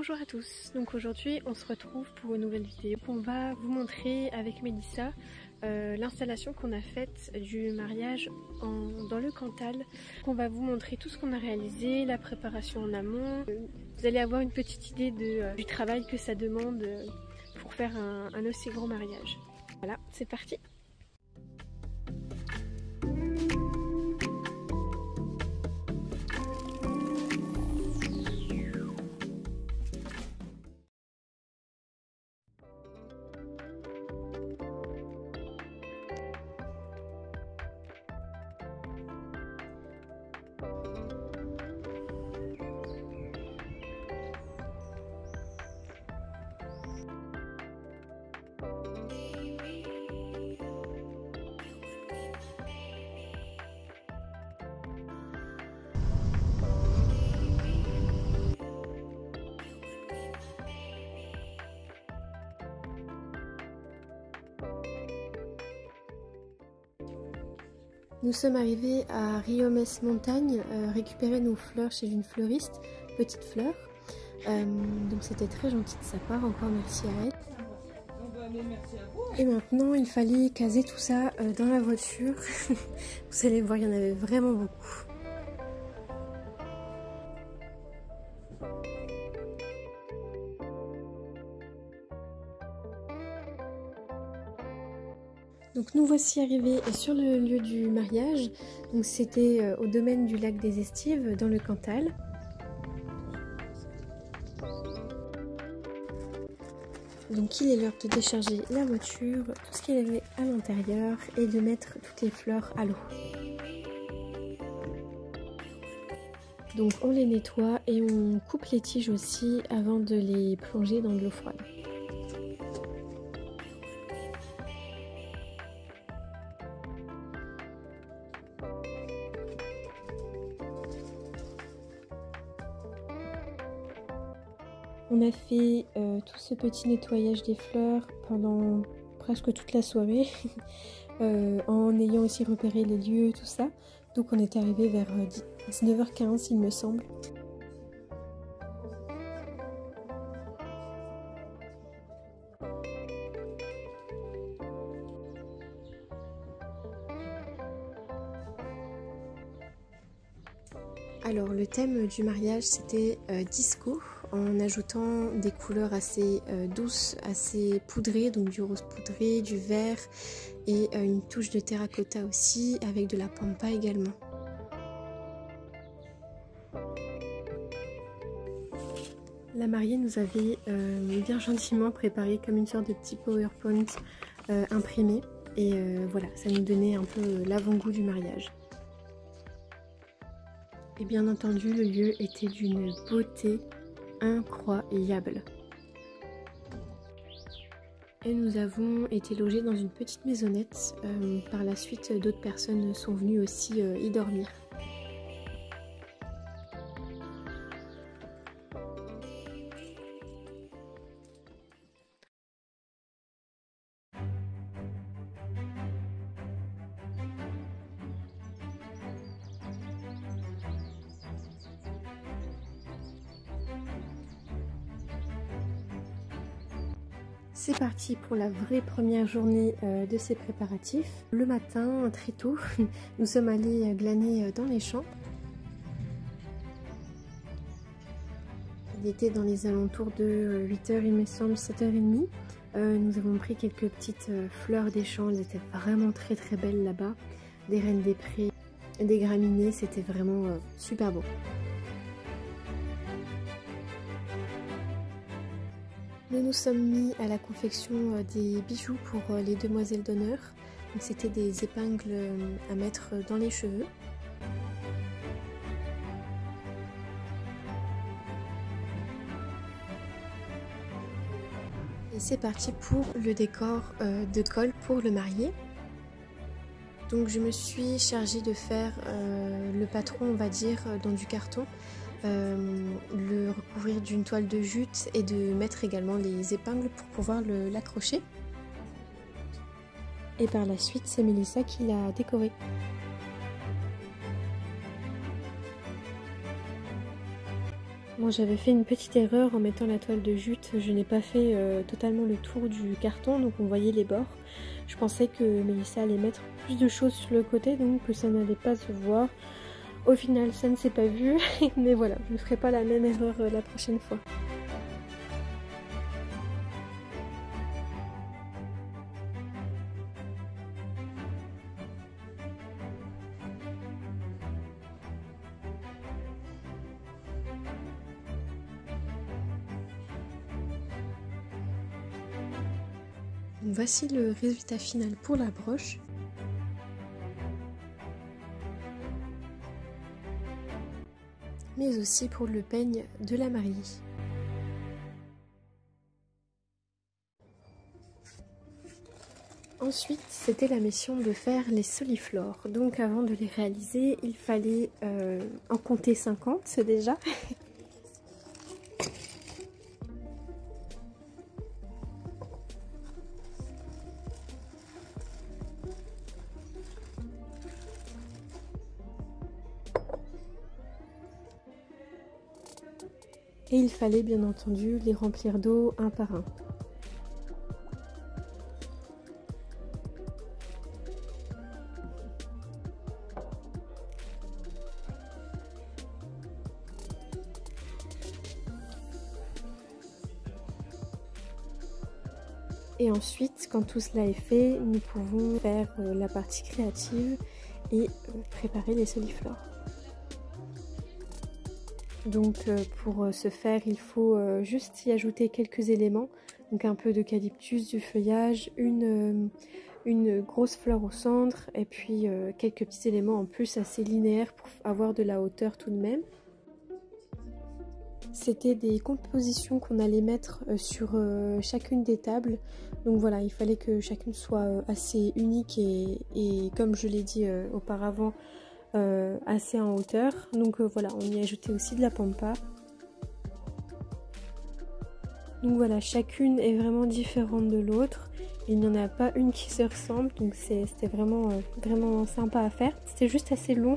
Bonjour à tous, donc aujourd'hui on se retrouve pour une nouvelle vidéo. On va vous montrer avec Mélissa l'installation qu'on a faite du mariage dans le Cantal. On va vous montrer tout ce qu'on a réalisé, la préparation en amont. Vous allez avoir une petite idée du travail que ça demande pour faire un aussi grand mariage. Voilà, c'est parti! Nous sommes arrivés à Riomès Montagne, récupérer nos fleurs chez une fleuriste, Petite Fleur. Donc c'était très gentil de sa part, encore merci à elle. Et maintenant il fallait caser tout ça dans la voiture. Vous allez voir, il y en avait vraiment beaucoup. Donc nous voici arrivés sur le lieu du mariage. Donc c'était au domaine du lac des Estives dans le Cantal. Donc il est l'heure de décharger la voiture, tout ce qu'il y avait à l'intérieur et de mettre toutes les fleurs à l'eau. Donc on les nettoie et on coupe les tiges aussi avant de les plonger dans de l'eau froide. On a fait tout ce petit nettoyage des fleurs pendant presque toute la soirée, en ayant aussi repéré les lieux, tout ça. Donc on est arrivé vers 19h15 il me semble. Alors le thème du mariage c'était disco, en ajoutant des couleurs assez douces, assez poudrées, donc du rose poudré, du vert et une touche de terracotta aussi, avec de la pampa également. La mariée nous avait bien gentiment préparé comme une sorte de petit PowerPoint imprimé et voilà, ça nous donnait un peu l'avant-goût du mariage. Et bien entendu, le lieu était d'une beauté incroyable. Et nous avons été logés dans une petite maisonnette. Par la suite, d'autres personnes sont venues aussi y dormir. C'est parti pour la vraie première journée de ces préparatifs. Le matin, très tôt, nous sommes allés glaner dans les champs. Il était dans les alentours de 8h, il me semble, 7h30. Nous avons pris quelques petites fleurs des champs, elles étaient vraiment très belles là-bas. Des reines des prés, des graminées, c'était vraiment super beau. Nous nous sommes mis à la confection des bijoux pour les demoiselles d'honneur. C'était des épingles à mettre dans les cheveux. Et c'est parti pour le décor de col pour le marié. Donc je me suis chargée de faire le patron, on va dire, dans du carton. Le recouvrir d'une toile de jute et de mettre également les épingles pour pouvoir l'accrocher. Et par la suite, c'est Mélissa qui l'a décoré. Moi Alors j'avais fait une petite erreur en mettant la toile de jute, je n'ai pas fait totalement le tour du carton, donc on voyait les bords. Je pensais que Mélissa allait mettre plus de choses sur le côté, donc que ça n'allait pas se voir. Au final ça ne s'est pas vu, mais voilà, je ne ferai pas la même erreur la prochaine fois. Donc voici le résultat final pour la broche. Mais aussi pour le peigne de la mariée. Ensuite, c'était la mission de faire les soliflores. Donc avant de les réaliser, il fallait en compter 50 déjà. Et il fallait bien entendu les remplir d'eau un par un. Et ensuite, quand tout cela est fait, nous pouvons faire la partie créative et préparer les soliflores. Donc pour ce faire, il faut juste y ajouter quelques éléments, donc un peu d'eucalyptus, du feuillage, une grosse fleur au centre et puis quelques petits éléments en plus assez linéaires pour avoir de la hauteur tout de même. C'était des compositions qu'on allait mettre sur chacune des tables, donc voilà, il fallait que chacune soit assez unique et comme je l'ai dit auparavant, assez en hauteur. Donc voilà, on y a ajouté aussi de la pampa. Donc voilà, chacune est vraiment différente de l'autre. Il n'y en a pas une qui se ressemble, donc c'était vraiment sympa à faire. C'était juste assez long.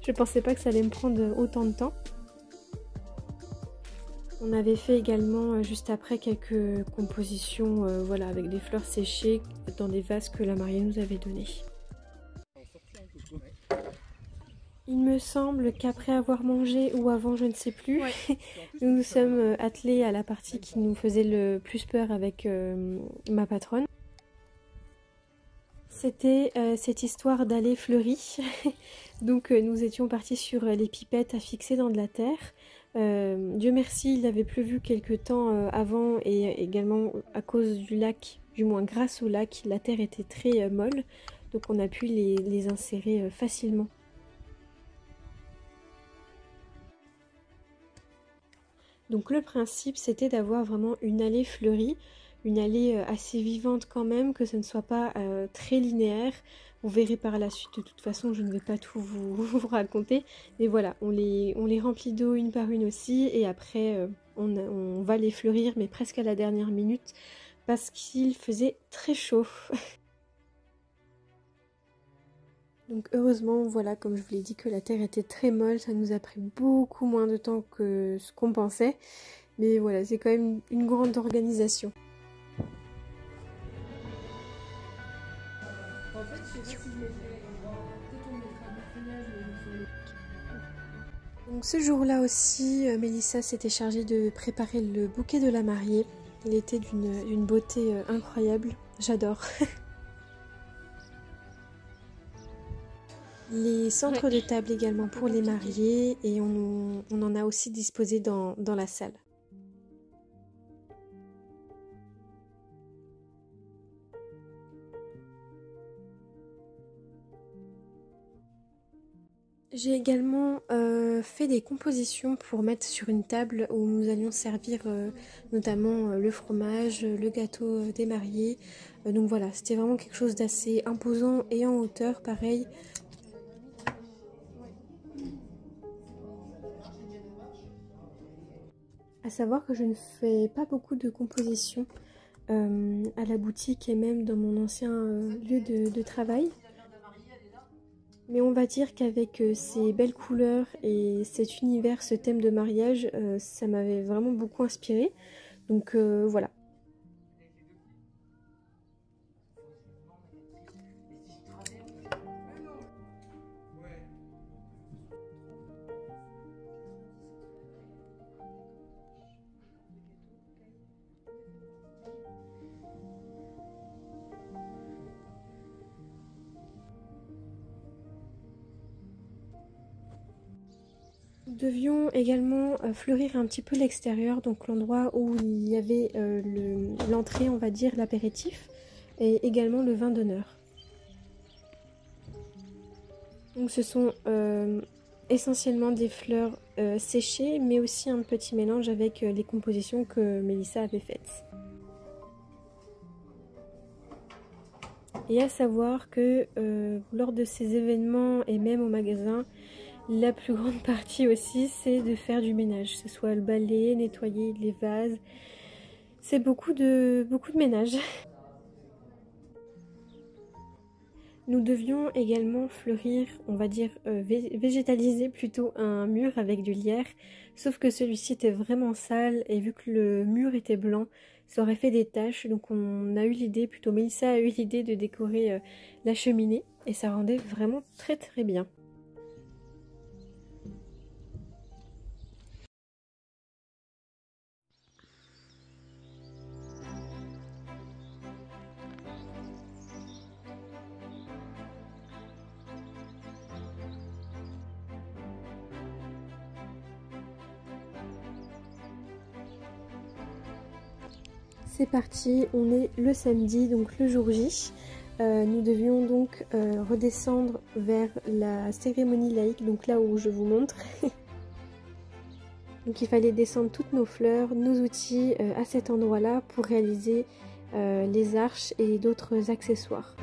Je pensais pas que ça allait me prendre autant de temps. On avait fait également juste après quelques compositions voilà, avec des fleurs séchées dans des vases que la mariée nous avait donnés. Il me semble qu'après avoir mangé ou avant, je ne sais plus, ouais. Nous nous sommes attelés à la partie qui nous faisait le plus peur avec ma patronne. C'était cette histoire d'allée fleurie. Donc nous étions partis sur les pipettes à fixer dans de la terre. Dieu merci, il avait plu quelques temps avant et également à cause du lac, du moins grâce au lac, la terre était très molle. Donc on a pu les insérer facilement. Donc le principe c'était d'avoir vraiment une allée fleurie, une allée assez vivante quand même, que ça ne soit pas très linéaire. Vous verrez par la suite, de toute façon je ne vais pas tout vous raconter. Mais voilà, on les remplit d'eau une par une aussi et après on va les fleurir mais presque à la dernière minute parce qu'il faisait très chaud. Donc heureusement, voilà, comme je vous l'ai dit, que la terre était très molle, ça nous a pris beaucoup moins de temps que ce qu'on pensait. Mais voilà, c'est quand même une grande organisation. Donc ce jour-là aussi, Mélissa s'était chargée de préparer le bouquet de la mariée. Il était d'une beauté incroyable, j'adore. Les centres de table également pour les mariés et on en a aussi disposé dans la salle. J'ai également fait des compositions pour mettre sur une table où nous allions servir notamment le fromage, le gâteau des mariés. Donc voilà, c'était vraiment quelque chose d'assez imposant et en hauteur, pareil. À savoir que je ne fais pas beaucoup de compositions à la boutique et même dans mon ancien lieu de travail. Mais on va dire qu'avec ces belles couleurs et cet univers, ce thème de mariage, ça m'avait vraiment beaucoup inspiré. Donc voilà. Nous devions également fleurir un petit peu l'extérieur, donc l'endroit où il y avait l'entrée, on va dire, l'apéritif, et également le vin d'honneur. Donc ce sont essentiellement des fleurs séchées, mais aussi un petit mélange avec les compositions que Mélissa avait faites. Et à savoir que lors de ces événements et même au magasin, la plus grande partie aussi, c'est de faire du ménage, que ce soit le balai, nettoyer les vases. C'est beaucoup de ménage. Nous devions également fleurir, on va dire végétaliser plutôt un mur avec du lierre, sauf que celui-ci était vraiment sale et vu que le mur était blanc, ça aurait fait des taches. Donc on a eu l'idée, plutôt Mélissa a eu l'idée de décorer la cheminée et ça rendait vraiment très bien. C'est parti, on est le samedi, donc le jour J. Nous devions donc redescendre vers la cérémonie laïque, donc là où je vous montre. Donc il fallait descendre toutes nos fleurs, nos outils à cet endroit-là pour réaliser les arches et d'autres accessoires.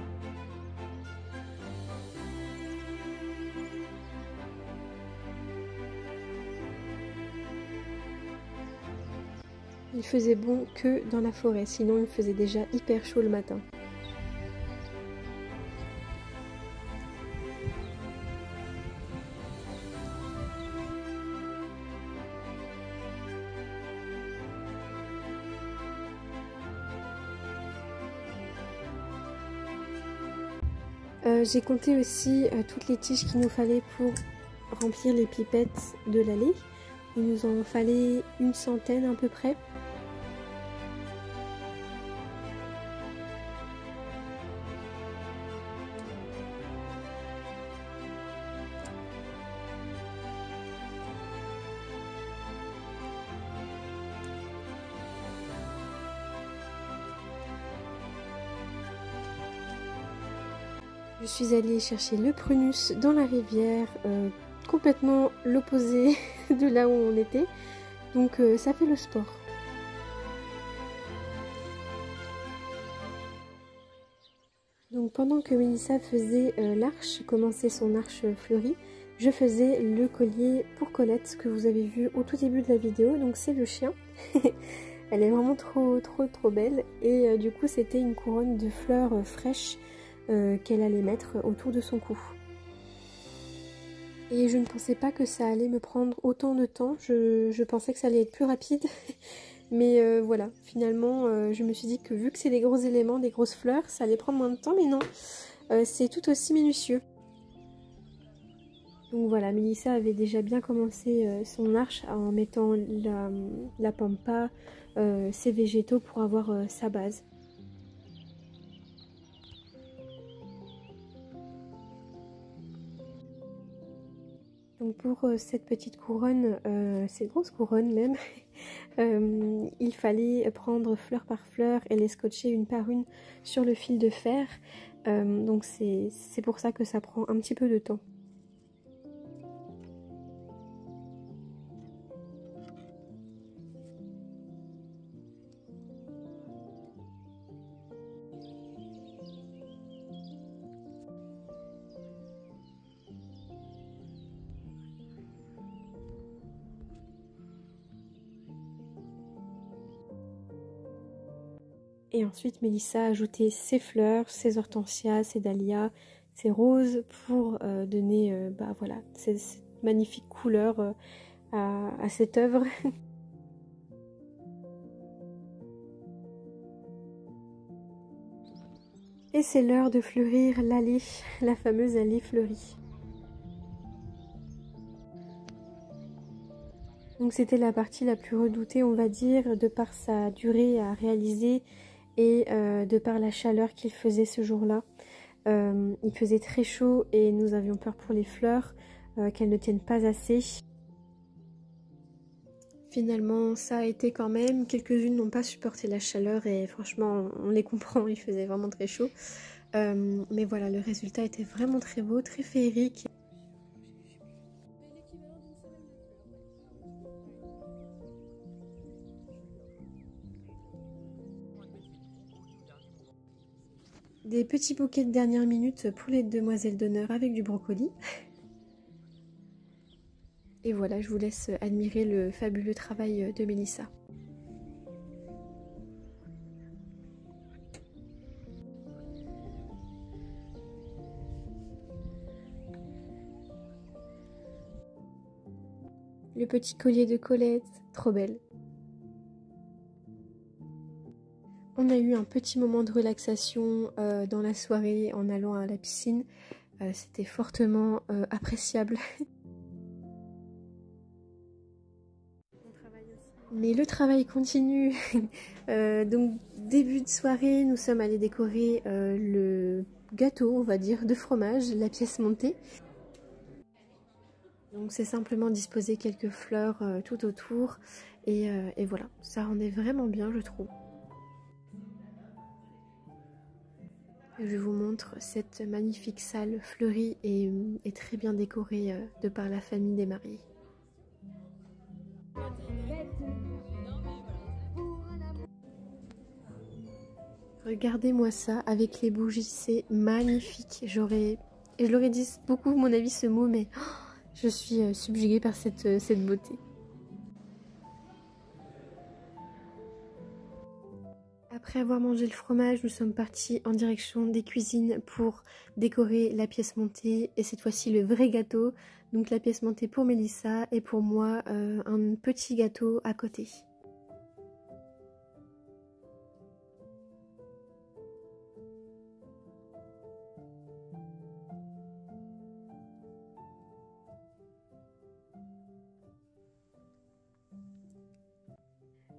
Il faisait bon que dans la forêt, sinon il faisait déjà hyper chaud le matin. J'ai compté aussi toutes les tiges qu'il nous fallait pour remplir les pipettes de l'allée. Il nous en fallait une centaine à peu près. Je suis allée chercher le prunus dans la rivière, complètement l'opposé de là où on était, donc ça fait le sport. Donc pendant que Mélissa faisait l'arche, commençait son arche fleurie, je faisais le collier pour Colette que vous avez vu au tout début de la vidéo, donc c'est le chien. Elle est vraiment trop belle et du coup c'était une couronne de fleurs fraîches qu'elle allait mettre autour de son cou. Et je ne pensais pas que ça allait me prendre autant de temps, je pensais que ça allait être plus rapide. Mais voilà, finalement je me suis dit que vu que c'est des gros éléments, des grosses fleurs, ça allait prendre moins de temps, mais non, c'est tout aussi minutieux. Donc voilà, Mélissa avait déjà bien commencé son arche en mettant la pampa, ses végétaux pour avoir sa base. Donc pour cette petite couronne, cette grosse couronne même, il fallait prendre fleur par fleur et les scotcher une par une sur le fil de fer. Donc c'est pour ça que ça prend un petit peu de temps. Et ensuite, Mélissa a ajouté ses fleurs, ses hortensias, ses dahlias, ces roses pour donner voilà, cette magnifique couleur à cette œuvre. Et c'est l'heure de fleurir l'allée, la fameuse allée fleurie. Donc c'était la partie la plus redoutée, on va dire, de par sa durée à réaliser et de par la chaleur qu'il faisait ce jour-là. Il faisait très chaud et nous avions peur pour les fleurs, qu'elles ne tiennent pas assez. Finalement, ça a été quand même. Quelques-unes n'ont pas supporté la chaleur et franchement, on les comprend, il faisait vraiment très chaud. Mais voilà, le résultat était vraiment très beau, très féerique. Des petits bouquets de dernière minute pour les demoiselles d'honneur avec du brocoli. Et voilà, je vous laisse admirer le fabuleux travail de Mélissa. Le petit collier de Colette, trop belle. On a eu un petit moment de relaxation dans la soirée en allant à la piscine. C'était fortement appréciable. Mais le travail continue. Donc début de soirée, nous sommes allés décorer le gâteau, on va dire, de fromage, la pièce montée. Donc c'est simplement disposer quelques fleurs tout autour et voilà, ça rendait vraiment bien, je trouve. Je vous montre cette magnifique salle fleurie et très bien décorée de par la famille des mariés. Regardez-moi ça avec les bougies, c'est magnifique. Je l'aurais dit beaucoup mon avis ce mot, mais je suis subjuguée par cette beauté. Après avoir mangé le fromage, nous sommes partis en direction des cuisines pour décorer la pièce montée et cette fois-ci le vrai gâteau. Donc la pièce montée pour Mélissa et pour moi un petit gâteau à côté.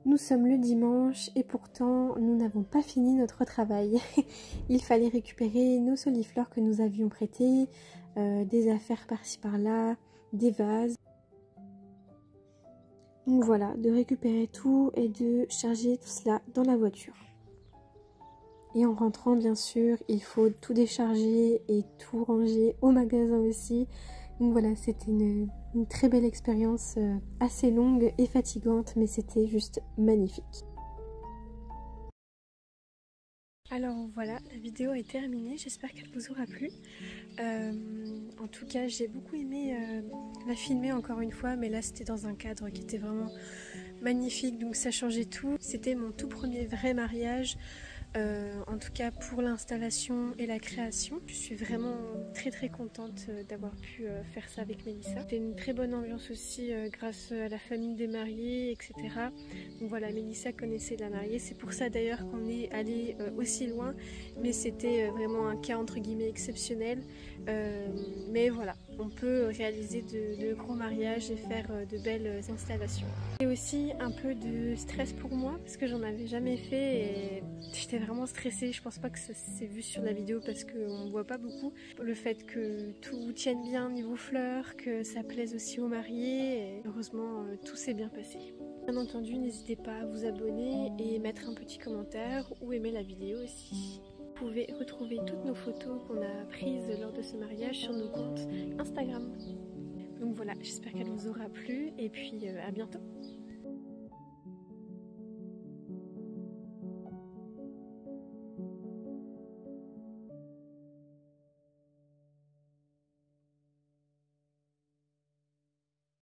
Nous sommes le dimanche et pourtant nous n'avons pas fini notre travail. Il fallait récupérer nos solifleurs que nous avions prêtés, des affaires par-ci par-là, des vases. Donc voilà, de récupérer tout et de charger tout cela dans la voiture. Et en rentrant bien sûr, il faut tout décharger et tout ranger au magasin aussi. Donc voilà, c'était une très belle expérience, assez longue et fatigante, mais c'était juste magnifique. Alors voilà, la vidéo est terminée, j'espère qu'elle vous aura plu. En tout cas, j'ai beaucoup aimé la filmer encore une fois, mais là c'était dans un cadre qui était vraiment magnifique, donc ça changeait tout. C'était mon tout premier vrai mariage. En tout cas pour l'installation et la création, je suis vraiment très contente d'avoir pu faire ça avec Mélissa. C'était une très bonne ambiance aussi grâce à la famille des mariés, etc. Donc voilà, Mélissa connaissait la mariée, c'est pour ça d'ailleurs qu'on est allé aussi loin, mais c'était vraiment un cas entre guillemets exceptionnel. Mais voilà, on peut réaliser de gros mariages et faire de belles installations. Et aussi un peu de stress pour moi parce que j'en avais jamais fait et j'étais vraiment stressée. Je pense pas que ça s'est vu sur la vidéo parce qu'on voit pas beaucoup. Le fait que tout tienne bien niveau fleurs, que ça plaise aussi aux mariés et heureusement tout s'est bien passé. Bien entendu, n'hésitez pas à vous abonner et mettre un petit commentaire ou aimer la vidéo aussi. Vous pouvez retrouver toutes nos photos qu'on a prises lors de ce mariage sur nos comptes Instagram. Donc voilà, j'espère qu'elle vous aura plu et puis à bientôt.